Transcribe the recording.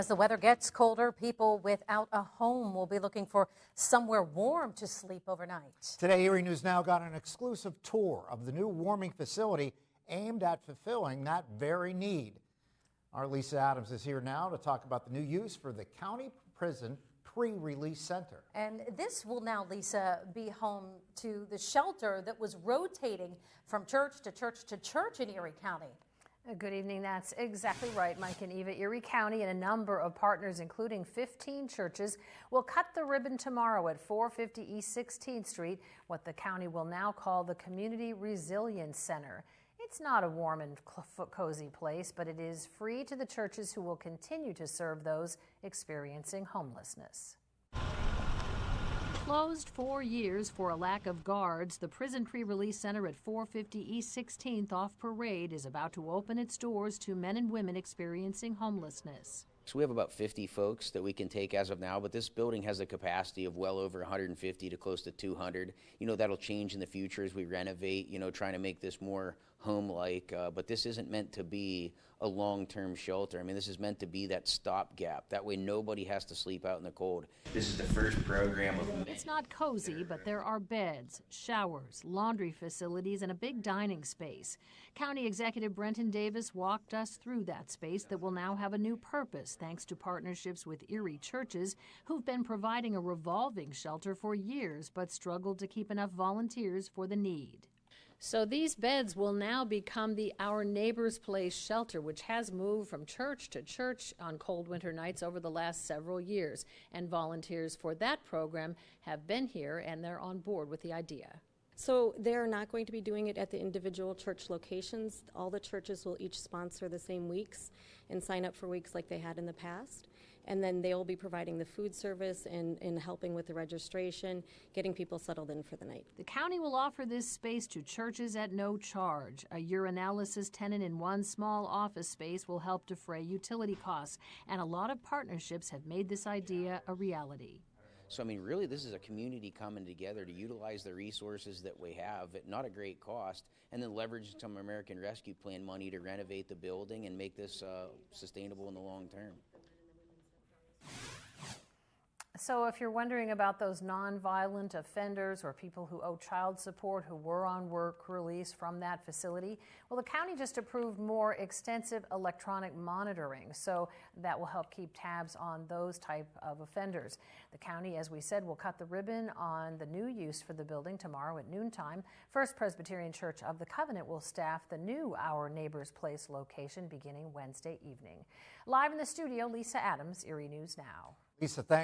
As the weather gets colder, people without a home will be looking for somewhere warm to sleep overnight. Today, Erie News Now got an exclusive tour of the new warming facility aimed at fulfilling that very need. Our Lisa Adams is here now to talk about the new use for the County Prison Pre-Release Center. And this will now, Lisa, be home to the shelter that was rotating from church to church to church in Erie County. Good evening. That's exactly right, Mike and Eva. Erie County and a number of partners, including 15 churches, will cut the ribbon tomorrow at 450 East 16th Street, what the county will now call the Community Resilience Center. It's not a warm and cozy place, but it is free to the churches who will continue to serve those experiencing homelessness. Closed 4 years for a lack of guards, the Prison Pre-Release Center at 450 East 16th off Parade is about to open its doors to men and women experiencing homelessness. So we have about 50 folks that we can take as of now, but this building has a capacity of well over 150 to close to 200. That'll change in the future as we renovate, trying to make this more home-like, but this isn't meant to be a long-term shelter. I mean, this is meant to be that stopgap. That way nobody has to sleep out in the cold. This is the first program of... It's not cozy, but there are beds, showers, laundry facilities, and a big dining space. County Executive Brenton Davis walked us through that space that will now have a new purpose thanks to partnerships with Erie churches who've been providing a revolving shelter for years but struggled to keep enough volunteers for the need. So these beds will now become the Our Neighbor's Place shelter, which has moved from church to church on cold winter nights over the last several years. And volunteers for that program have been here and they're on board with the idea. So they're not going to be doing it at the individual church locations. All the churches will each sponsor the same weeks and sign up for weeks like they had in the past. And then they'll be providing the food service and helping with the registration, getting people settled in for the night. The county will offer this space to churches at no charge. A urinalysis tenant in one small office space will help defray utility costs. And a lot of partnerships have made this idea a reality. So, I mean, really, this is a community coming together to utilize the resources that we have at not a great cost, and then leverage some American Rescue Plan money to renovate the building and make this sustainable in the long term. So if you're wondering about those nonviolent offenders or people who owe child support who were on work release from that facility, well, the county just approved more extensive electronic monitoring, so that will help keep tabs on those type of offenders. The county, as we said, will cut the ribbon on the new use for the building tomorrow at noontime. First Presbyterian Church of the Covenant will staff the new Our Neighbor's Place location beginning Wednesday evening. Live in the studio, Lisa Adams, Erie News Now. Lisa, thanks.